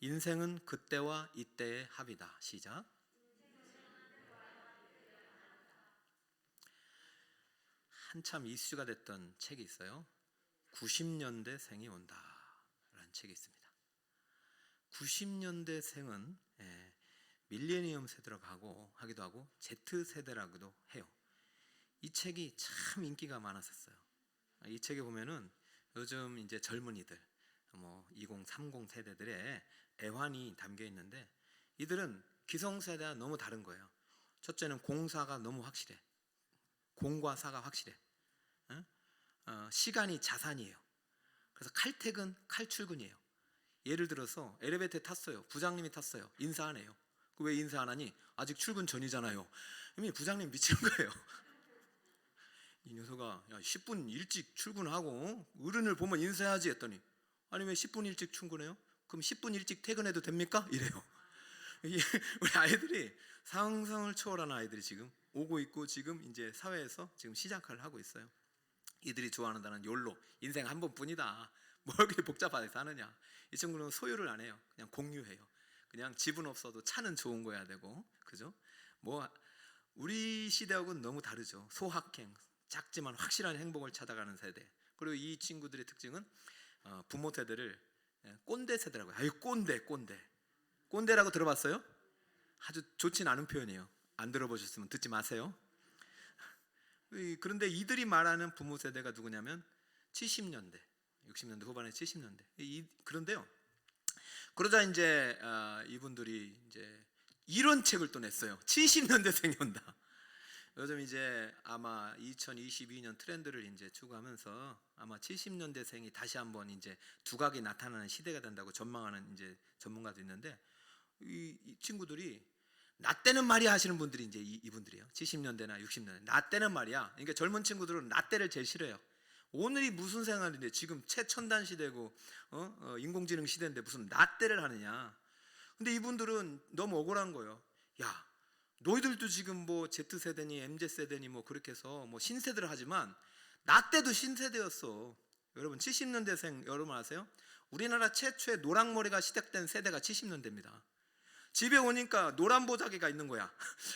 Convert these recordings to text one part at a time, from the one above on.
인생은 그때와 이때의 합이다. 시작. 한참 이슈가 됐던 책이 있어요. 90년대생이 온다 라는 책이 있습니다. 90년대생은 밀레니엄 세대라고 하기도 하고 Z세대라고도 해요. 이 책이 참 인기가 많았었어요. 이 책에 보면은 요즘 이제 젊은이들 2030 세대들의 애환이 담겨 있는데, 이들은 기성세대와 너무 다른 거예요. 첫째는 공사가 너무 확실해. 공과 사가 확실해. 시간이 자산이에요. 그래서 칼퇴근, 칼출근이에요. 예를 들어서 엘리베이터에 탔어요. 부장님이 탔어요. 인사 안 해요. 왜 인사 안 하니? 아직 출근 전이잖아요. 이미 부장님 미치는 거예요. 이 녀석아, 10분 일찍 출근하고 어른을 보면 인사해야지 했더니, 아니 왜 10분 일찍 출근해요? 그럼 10분 일찍 퇴근해도 됩니까? 이래요. 우리 아이들이 상상을 초월한 아이들이 지금 오고 있고, 지금 이제 사회에서 지금 시작을 하고 있어요. 이들이 좋아하는 단어는 욜로, 인생 한 번뿐이다. 뭘 그렇게 복잡하게 사느냐. 이 친구는 소유를 안 해요. 그냥 공유해요. 그냥 집은 없어도 차는 좋은 거야 되고, 그죠? 우리 시대하고는 너무 다르죠. 소확행, 작지만 확실한 행복을 찾아가는 세대. 그리고 이 친구들의 특징은 부모 세대를 꼰대 세대라고 해요. 아유, 꼰대라고 들어봤어요? 아주 좋진 않은 표현이에요. 안 들어보셨으면 듣지 마세요. 그런데 이들이 말하는 부모 세대가 누구냐면 70년대, 60년대 후반에 70년대. 그런데요, 그러자 이제 이분들이 이제 이런 책을 또 냈어요. 70년대생이 온다. 요즘 이제 아마 2022년 트렌드를 이제 추구하면서 아마 70년대생이 다시 한번 이제 두각이 나타나는 시대가 된다고 전망하는 이제 전문가도 있는데, 이 친구들이 나 때는 말이야 하시는 분들이 이제 이분들이에요. 70년대나 60년대. 나 때는 말이야. 그러니까 젊은 친구들은 나 때를 제일 싫어해요. 오늘이 무슨 생활인데, 지금 최첨단 시대고 인공지능 시대인데 무슨 나 때를 하느냐. 근데 이분들은 너무 억울한 거예요. 야, 너희들도 지금 Z세대니 MZ세대니 그렇게 해서 신세대를 하지만 나 때도 신세대였어. 여러분 70년대생 여러분 아세요? 우리나라 최초의 노랑머리가 시작된 세대가 70년대입니다. 집에 오니까 노란 보자기가 있는 거야.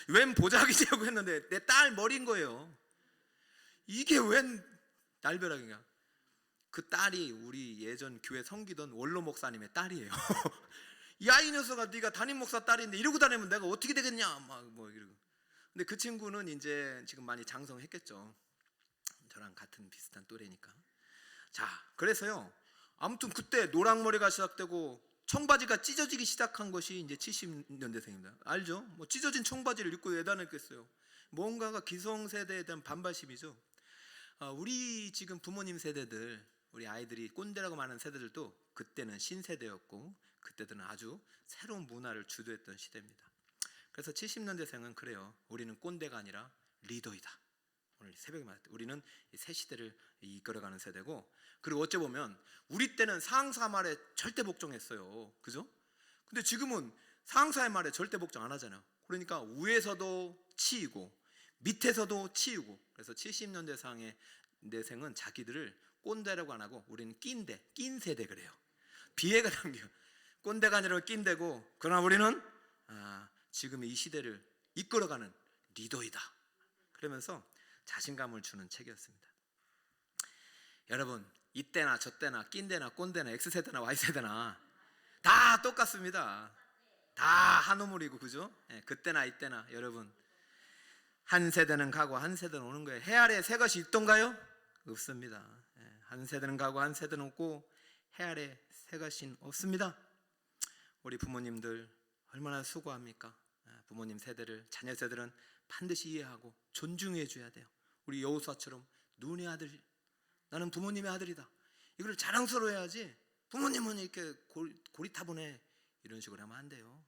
웬 보자기냐고 했는데 내 딸 머리인 거예요. 이게 웬 날벼락이냐. 그 딸이 우리 예전 교회 섬기던 원로 목사님의 딸이에요. 야, 이 녀석아, 네가 담임 목사 딸인데 이러고 다니면 내가 어떻게 되겠냐, 이러고. 근데 그 친구는 이제 지금 많이 장성했겠죠. 저랑 같은 비슷한 또래니까. 자, 그래서요, 아무튼 그때 노랑머리가 시작되고 청바지가 찢어지기 시작한 것이 이제 70년대생입니다. 알죠? 찢어진 청바지를 입고 왜 다녔겠어요? 뭔가가 기성세대에 대한 반발심이죠. 우리 지금 부모님 세대들, 우리 아이들이 꼰대라고 말하는 세대들도 그때는 신세대였고, 그때들은 아주 새로운 문화를 주도했던 시대입니다. 그래서 70년대생은 그래요. 우리는 꼰대가 아니라 리더이다. 오늘 새벽에 말했듯 우리는 새 시대를 이끌어가는 세대고, 그리고 어째 보면 우리 때는 상사 말에 절대 복종했어요. 그죠? 근데 지금은 상사의 말에 절대 복종 안 하잖아요. 그러니까 위에서도 치이고 밑에서도 치이고. 그래서 70년대생은 자기들을 꼰대라고 안 하고 우리는 낀 세대 그래요. 비애가 담겨. 꼰대가 아니라 낀대고, 그러나 우리는 지금 이 시대를 이끌어가는 리더이다. 그러면서 자신감을 주는 책이었습니다. 여러분, 이때나 저때나 낀대나 꼰대나 X세대나 Y세대나 다 똑같습니다. 다 한 우물이고, 그죠? 그때나 이때나 여러분, 한 세대는 가고 한 세대는 오는 거예요. 해 아래 새 것이 있던가요? 없습니다. 한 세대는 가고 한 세대는 없고 해 아래 새 것이 없습니다. 우리 부모님들 얼마나 수고합니까? 부모님 세대를, 자녀 세대는 반드시 이해하고 존중해 줘야 돼요. 우리 여호수아처럼 눈의 아들, 나는 부모님의 아들이다, 이걸 자랑스러워해야지 부모님은 이렇게 고리타분해 이런 식으로 하면 안 돼요.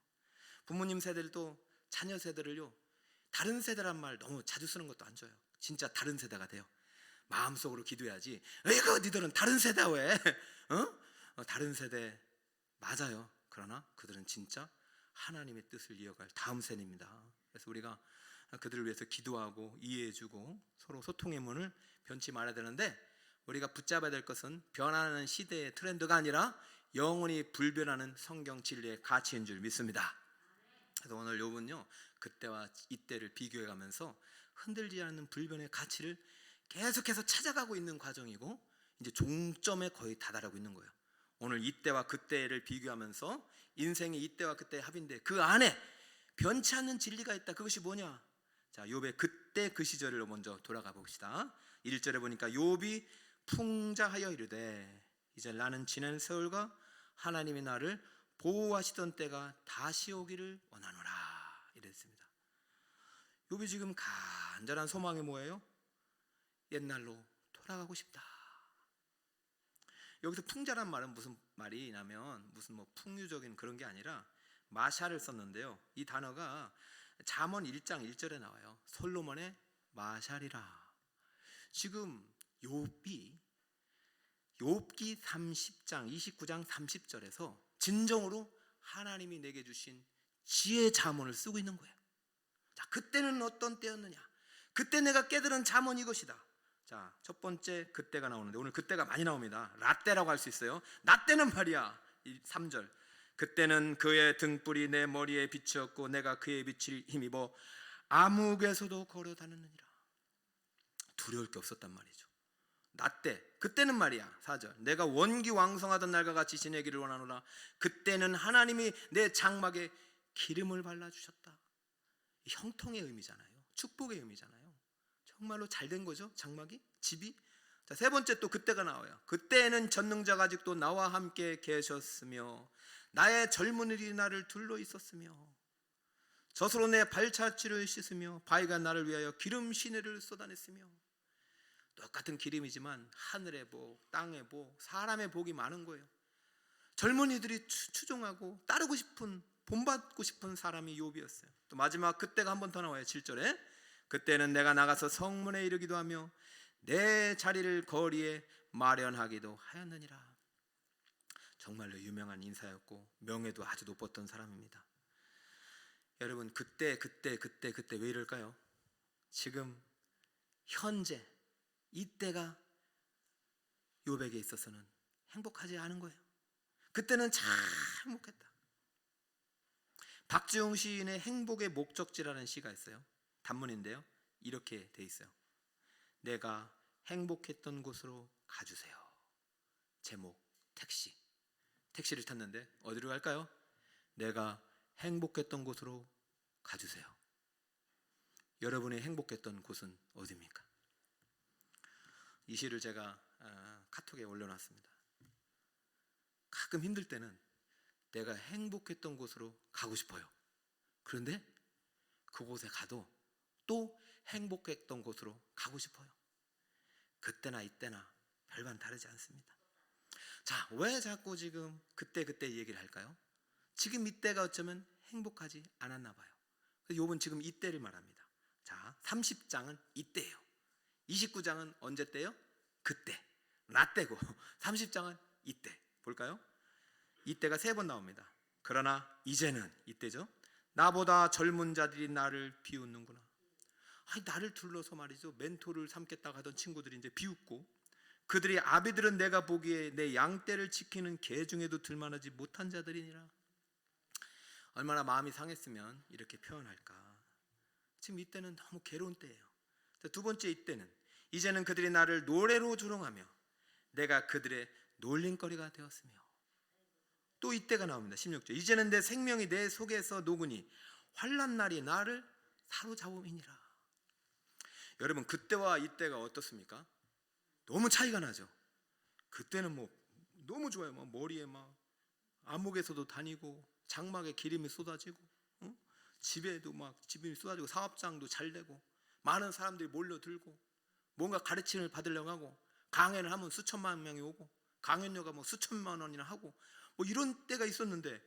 부모님 세대들도 자녀 세대를요, 다른 세대란 말 너무 자주 쓰는 것도 안 좋아요. 진짜 다른 세대가 돼요. 마음속으로 기도해야지. 에이그 니들은 다른 세대 왜? 다른 세대 맞아요. 그러나 그들은 진짜 하나님의 뜻을 이어갈 다음 세대입니다. 그래서 우리가 그들을 위해서 기도하고 이해해주고 서로 소통의 문을 변치 말아야 되는데, 우리가 붙잡아야 될 것은 변하는 시대의 트렌드가 아니라 영원히 불변하는 성경 진리의 가치인 줄 믿습니다. 그래서 오늘 욥은요, 그때와 이때를 비교해 가면서 흔들지 않는 불변의 가치를 계속해서 찾아가고 있는 과정이고, 이제 종점에 거의 다다르고 있는 거예요. 오늘 이때와 그때를 비교하면서 인생이 이때와 그때의 합인데 그 안에 변치 않는 진리가 있다. 그것이 뭐냐? 자, 욥의 그때 그 시절을 먼저 돌아가 봅시다. 1절에 보니까 욥이 풍자하여 이르되 이제 나는 지난 세월과 하나님이 나를 보호하시던 때가 다시 오기를 원하노라 이랬습니다. 욥이 지금 간절한 소망이 뭐예요? 옛날로 돌아가고 싶다. 여기서 풍자란 말은 무슨 말이냐면 무슨 뭐 풍류적인 그런 게 아니라 마샬을 썼는데요, 이 단어가 잠언 1장 1절에 나와요. 솔로몬의 마샬이라. 지금 욥기 30장 29장 30절에서 진정으로 하나님이 내게 주신 지혜의 잠언을 쓰고 있는 거예요. 자, 그때는 어떤 때였느냐? 그때 내가 깨달은 잠언 이것이다. 자, 첫 번째 그때가 나오는데 오늘 그때가 많이 나옵니다. 라떼라고 할 수 있어요. 나 때는 말이야. 3절. 그때는 그의 등불이 내 머리에 비추었고 내가 그의 빛을 힘입어 암흑에서도 걸어 다녔느니라. 두려울 게 없었단 말이죠. 나 때, 그때는 말이야. 4절. 내가 원기왕성하던 날과 같이 지내기를 원하노라. 그때는 하나님이 내 장막에 기름을 발라주셨다. 형통의 의미잖아요. 축복의 의미잖아요. 정말로 잘된 거죠. 장막이, 집이. 자, 세 번째 또 그때가 나와요. 그때는 전능자가 아직도 나와 함께 계셨으며 나의 젊은이들이 나를 둘러 있었으며 젖으로 내 발자취를 씻으며 바위가 나를 위하여 기름 시내를 쏟아냈으며. 똑같은 기름이지만 하늘의 복, 땅의 복, 사람의 복이 많은 거예요. 젊은이들이 추종하고 따르고 싶은, 본받고 싶은 사람이 욥이었어요. 또 마지막 그때가 한 번 더 나와요. 7절에 그때는 내가 나가서 성문에 이르기도 하며 내 자리를 거리에 마련하기도 하였느니라. 정말로 유명한 인사였고 명예도 아주 높았던 사람입니다. 여러분, 그때 왜 이럴까요? 지금 현재 이때가 욥에게 있어서는 행복하지 않은 거예요. 그때는 참 행복했다. 박지용 시인의 행복의 목적지라는 시가 있어요. 단문인데요, 이렇게 돼 있어요. 내가 행복했던 곳으로 가주세요. 제목, 택시를 탔는데 어디로 갈까요? 내가 행복했던 곳으로 가주세요. 여러분이 행복했던 곳은 어디입니까? 이 시를 제가 카톡에 올려놨습니다. 가끔 힘들 때는 내가 행복했던 곳으로 가고 싶어요. 그런데 그곳에 가도 또 행복했던 곳으로 가고 싶어요. 그때나 이때나 별반 다르지 않습니다. 자, 왜 자꾸 지금 그때 얘기를 할까요? 지금 이때가 어쩌면 행복하지 않았나 봐요. 그래서 욥은 지금 이때를 말합니다. 자, 30장은 이때예요. 29장은 언제 때요? 그때, 나 때고 30장은 이때. 볼까요? 이때가 3번 나옵니다. 그러나 이제는, 이때죠. 나보다 젊은 자들이 나를 비웃는구나. 아니, 나를 둘러서 말이죠, 멘토를 삼겠다고 하던 친구들이 이제 비웃고, 그들이 아비들은 내가 보기에 내 양떼를 지키는 개 중에도 들만하지 못한 자들이니라. 얼마나 마음이 상했으면 이렇게 표현할까. 지금 이때는 너무 괴로운 때예요. 두 번째 이때는, 이제는 그들이 나를 노래로 조롱하며 내가 그들의 놀림거리가 되었으며. 또 이때가 나옵니다. 16절. 이제는 내 생명이 내 속에서 녹으니 환난 날이 나를 사로잡음이니라. 여러분, 그때와 이때가 어떻습니까? 너무 차이가 나죠. 그때는 뭐 너무 좋아요. 막 머리에 막 암흑에서도 다니고 장막에 기름이 쏟아지고, 집에도 막 기름이 쏟아지고 사업장도 잘 되고 많은 사람들이 몰려들고 뭔가 가르침을 받으려고 하고 강연을 하면 수천만 명이 오고 강연료가 뭐 수천만 원이나 하고 뭐 이런 때가 있었는데,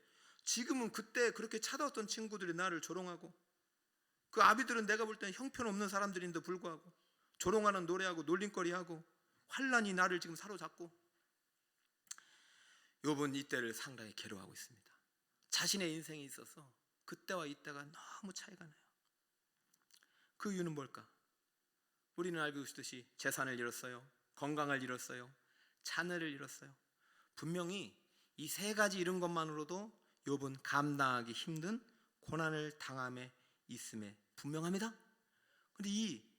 지금은 그때 그렇게 찾아왔던 친구들이 나를 조롱하고, 그 아비들은 내가 볼 때는 형편없는 사람들인데 불구하고 조롱하는 노래하고 놀림거리하고 환난이 나를 지금 사로잡고. 욥은 이때를 상당히 괴로워하고 있습니다. 자신의 인생에 있어서 그때와 이때가 너무 차이가 나요. 그 이유는 뭘까? 우리는 알고 있듯이 재산을 잃었어요. 건강을 잃었어요. 자녀를 잃었어요. 분명히 이 세 가지 이런 것만으로도 욥은 감당하기 힘든 고난을 당함에 있음에 분명합니다. 그런데 이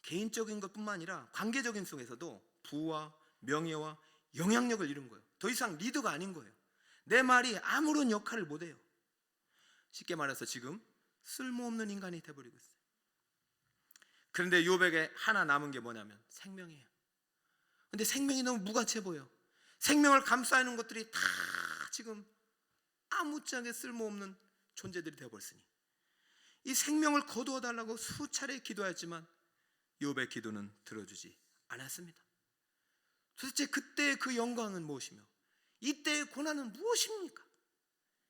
개인적인 것뿐만 아니라 관계적인 속에서도 부와 명예와 영향력을 잃은 거예요. 더 이상 리더가 아닌 거예요. 내 말이 아무런 역할을 못해요. 쉽게 말해서 지금 쓸모없는 인간이 돼버리고 있어요. 그런데 욥에게 하나 남은 게 뭐냐면 생명이에요. 근데 생명이 너무 무가치해 보여. 생명을 감싸는 것들이 다 지금 아무짝에 쓸모없는 존재들이 되어버렸으니 이 생명을 거두어 달라고 수차례 기도했지만 욥의 기도는 들어주지 않았습니다. 도대체 그때의 그 영광은 무엇이며 이때의 고난은 무엇입니까?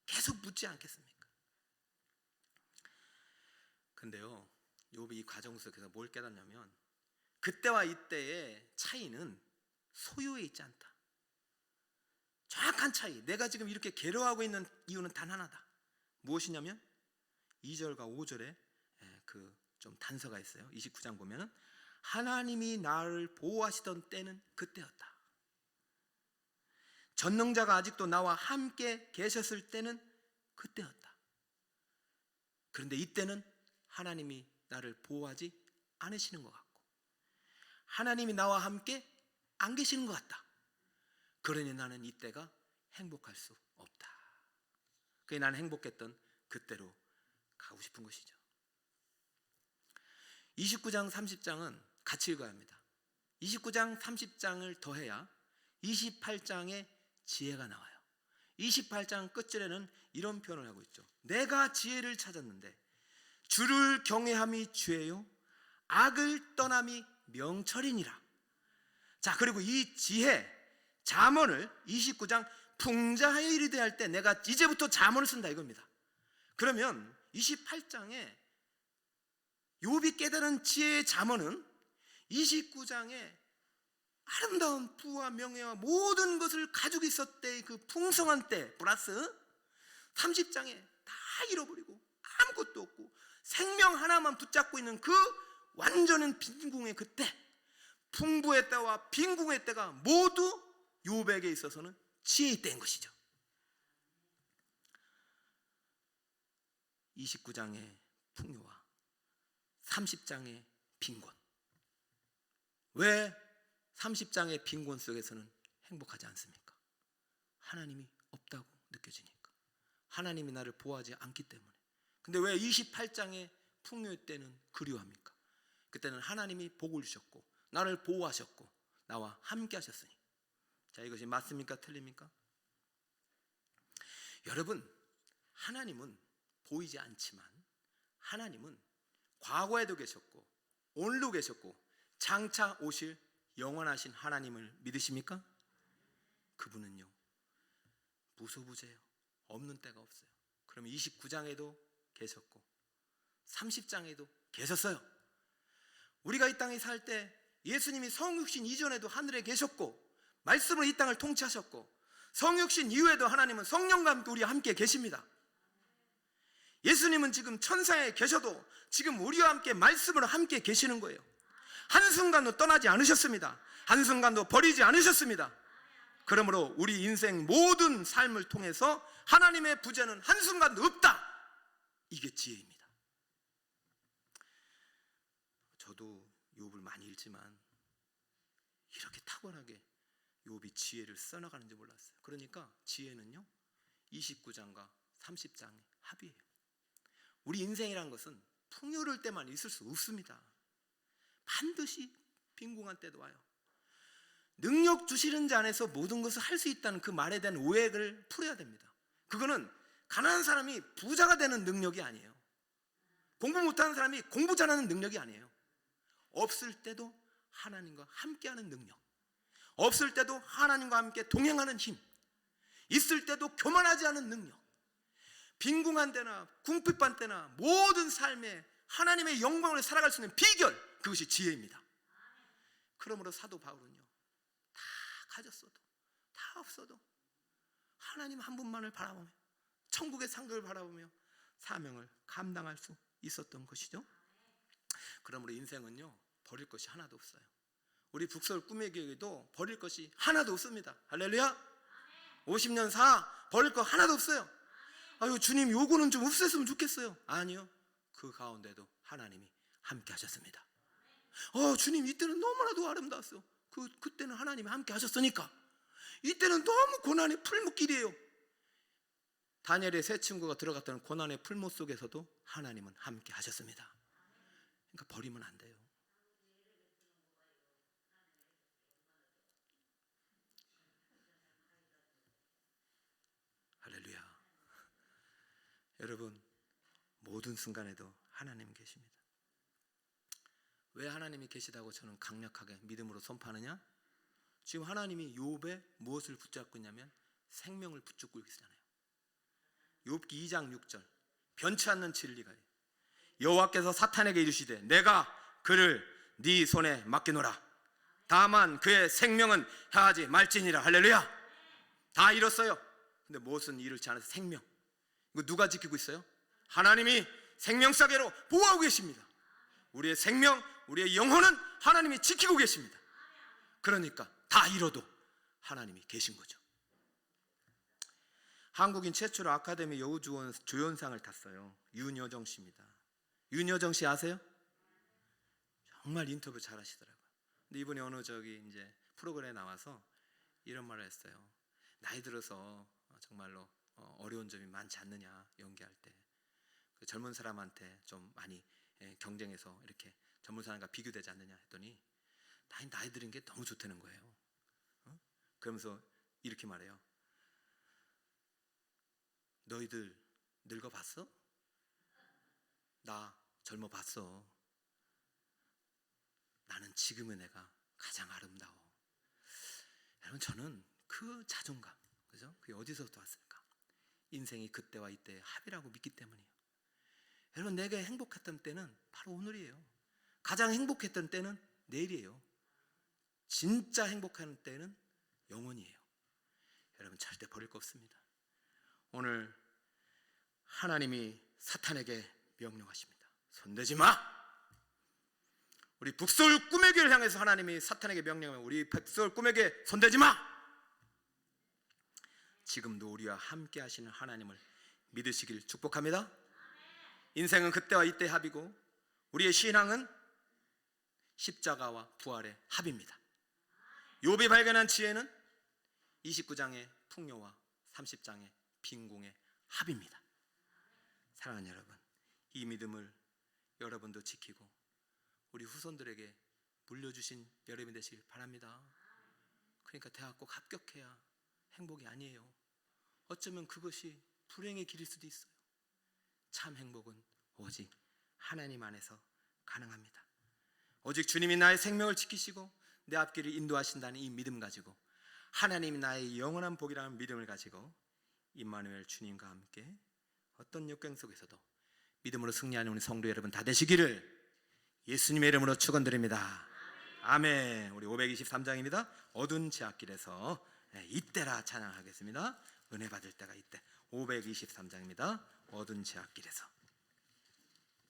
계속 묻지 않겠습니까? 근데요, 욥이 이 과정 속에서 뭘 깨닫냐면 그때와 이때의 차이는 소유에 있지 않다. 정확한 차이. 내가 지금 이렇게 괴로워하고 있는 이유는 단 하나다. 무엇이냐면 2절과 5절에 그 좀 단서가 있어요. 29장 보면은 하나님이 나를 보호하시던 때는 그때였다. 전능자가 아직도 나와 함께 계셨을 때는 그때였다. 그런데 이때는 하나님이 나를 보호하지 않으시는 것 같고 하나님이 나와 함께 안 계시는 것 같다. 그러니 나는 이때가 행복할 수 없다. 그게 나는 행복했던 그때로 가고 싶은 것이죠. 29장 30장은 같이 읽어야 합니다. 29장 30장을 더해야 28장의 지혜가 나와요. 28장 끝절에는 이런 표현을 하고 있죠. 내가 지혜를 찾았는데 주를 경외함이 죄요 악을 떠남이 명철이니라. 자, 그리고 이 지혜 잠언을 29장 풍자하여 이르되 할 때 내가 이제부터 잠언을 쓴다 이겁니다. 그러면 28장에 욥이 깨달은 지혜의 잠언은 29장에 아름다운 부와 명예와 모든 것을 가지고 있었대 그 풍성한 때 플러스 30장에 다 잃어버리고 아무것도 없고 생명 하나만 붙잡고 있는 그 완전한 빈궁의 그때 풍부의 때와 빈궁의 때가 모두 욥에게 있어서는 지혜의 때인 것이죠. 29장의 풍요와 30장의 빈곤. 왜 30장의 빈곤 속에서는 행복하지 않습니까? 하나님이 없다고 느껴지니까. 하나님이 나를 보호하지 않기 때문에. 근데 왜 28장의 풍요의 때는 그리워합니까? 그때는 하나님이 복을 주셨고 나를 보호하셨고 나와 함께 하셨으니. 자, 이것이 맞습니까? 틀립니까? 여러분, 하나님은 보이지 않지만 하나님은 과거에도 계셨고 오늘도 계셨고 장차 오실 영원하신 하나님을 믿으십니까? 그분은요 무소부재예요. 없는 때가 없어요. 그러면 29장에도 계셨고 30장에도 계셨어요. 우리가 이 땅에 살 때 예수님이 성육신 이전에도 하늘에 계셨고 말씀으로 이 땅을 통치하셨고 성육신 이후에도 하나님은 성령과 함께 우리와 함께 계십니다. 예수님은 지금 천상에 계셔도 지금 우리와 함께 말씀으로 함께 계시는 거예요. 한순간도 떠나지 않으셨습니다. 한순간도 버리지 않으셨습니다. 그러므로 우리 인생 모든 삶을 통해서 하나님의 부재는 한순간도 없다. 이게 지혜입니다. 저도 욥을 많이 읽지만 이렇게 탁월하게 욥이 지혜를 써나가는지 몰랐어요. 그러니까 지혜는요 29장과 30장의 합이에요. 우리 인생이란 것은 풍요로울 때만 있을 수 없습니다. 반드시 빈궁한 때도 와요. 능력 주시는 자 안에서 모든 것을 할 수 있다는 그 말에 대한 오해를 풀어야 됩니다. 그거는 가난한 사람이 부자가 되는 능력이 아니에요. 공부 못하는 사람이 공부 잘하는 능력이 아니에요. 없을 때도 하나님과 함께하는 능력, 없을 때도 하나님과 함께 동행하는 힘, 있을 때도 교만하지 않은 능력, 빈궁한 때나 궁핍한 때나 모든 삶에 하나님의 영광을 살아갈 수 있는 비결, 그것이 지혜입니다. 그러므로 사도 바울은요 다 가졌어도 다 없어도 하나님 한 분만을 바라보며 천국의 상급을 바라보며 사명을 감당할 수 있었던 것이죠. 그러므로 인생은요 버릴 것이 하나도 없어요. 우리 북서울 꿈의 교회도 버릴 것이 하나도 없습니다. 할렐루야. 50년 사 버릴 거 하나도 없어요. 아유 주님 요거는 좀 없앴으면 좋겠어요. 아니요, 그 가운데도 하나님이 함께 하셨습니다. 주님 이때는 너무나도 아름다웠어요. 그때는 하나님이 함께 하셨으니까. 이때는 너무 고난의 풀무길이에요. 다니엘의 세 친구가 들어갔던 고난의 풀무 속에서도 하나님은 함께 하셨습니다. 그러니까 버리면 안 돼요. 할렐루야. 여러분, 모든 순간에도 하나님 계십니다. 왜 하나님이 계시다고 저는 강력하게 믿음으로 선포하느냐? 지금 하나님이 욥에 무엇을 붙잡고 있냐면 생명을 붙잡고 있잖아요. 욥기 2장 6절, 변치 않는 진리가 여호와께서 사탄에게 이르시되 내가 그를 네 손에 맡기노라. 다만 그의 생명은 해하지 말지니라. 할렐루야. 다 잃었어요. 근데 무엇은 잃지 않아서 생명. 이거 누가 지키고 있어요? 하나님이 생명사계로 보호하고 계십니다. 우리의 생명, 우리의 영혼은 하나님이 지키고 계십니다. 그러니까 다 잃어도 하나님이 계신 거죠. 한국인 최초로 아카데미 여우조연상을 탔어요. 윤여정 씨입니다. 윤여정 씨 아세요? 정말 인터뷰 잘 하시더라고요. 근데 이분이 어느 이제 프로그램에 나와서 이런 말을 했어요. 나이 들어서 정말로 어려운 점이 많지 않느냐, 연기할 때. 젊은 사람한테 좀 많이 경쟁해서 이렇게 젊은 사람과 비교되지 않느냐 했더니 나이 들은 게 너무 좋다는 거예요. 그러면서 이렇게 말해요. 너희들 늙어봤어? 나 젊어봤어. 나는 지금의 내가 가장 아름다워. 여러분, 저는 그 자존감, 그죠? 그게 어디서부터 왔을까? 인생이 그때와 이때의 합이라고 믿기 때문이에요. 여러분, 내가 행복했던 때는 바로 오늘이에요. 가장 행복했던 때는 내일이에요. 진짜 행복한 때는 영원이에요. 여러분, 절대 버릴 거 없습니다. 오늘 하나님이 사탄에게 명령하십니다. 손대지 마! 우리 북서울 꿈의 교회를 향해서 하나님이 사탄에게 명령하면 우리 북서울 꿈의 교회 손대지 마! 지금도 우리와 함께 하시는 하나님을 믿으시길 축복합니다. 인생은 그때와 이때의 합이고 우리의 신앙은 십자가와 부활의 합입니다. 욥이 발견한 지혜는 29장의 풍요와 30장의 빈궁의 합입니다. 사랑하는 여러분, 이 믿음을 여러분도 지키고 우리 후손들에게 물려주신 여러분이 되시길 바랍니다. 그러니까 대학 꼭 합격해야 행복이 아니에요. 어쩌면 그것이 불행의 길일 수도 있어요. 참 행복은 오직 하나님 안에서 가능합니다. 오직 주님이 나의 생명을 지키시고 내 앞길을 인도하신다는 이 믿음 가지고, 하나님이 나의 영원한 복이라는 믿음을 가지고 임마누엘 주님과 함께 어떤 역경 속에서도 믿음으로 승리하는 우리 성도 여러분 다 되시기를 예수님의 이름으로 축원드립니다. 아멘. 우리 523장입니다. 어두운 제앗길에서 이때라 찬양하겠습니다. 은혜 받을 때가 이때. 523장입니다. 어두운 제앗길에서.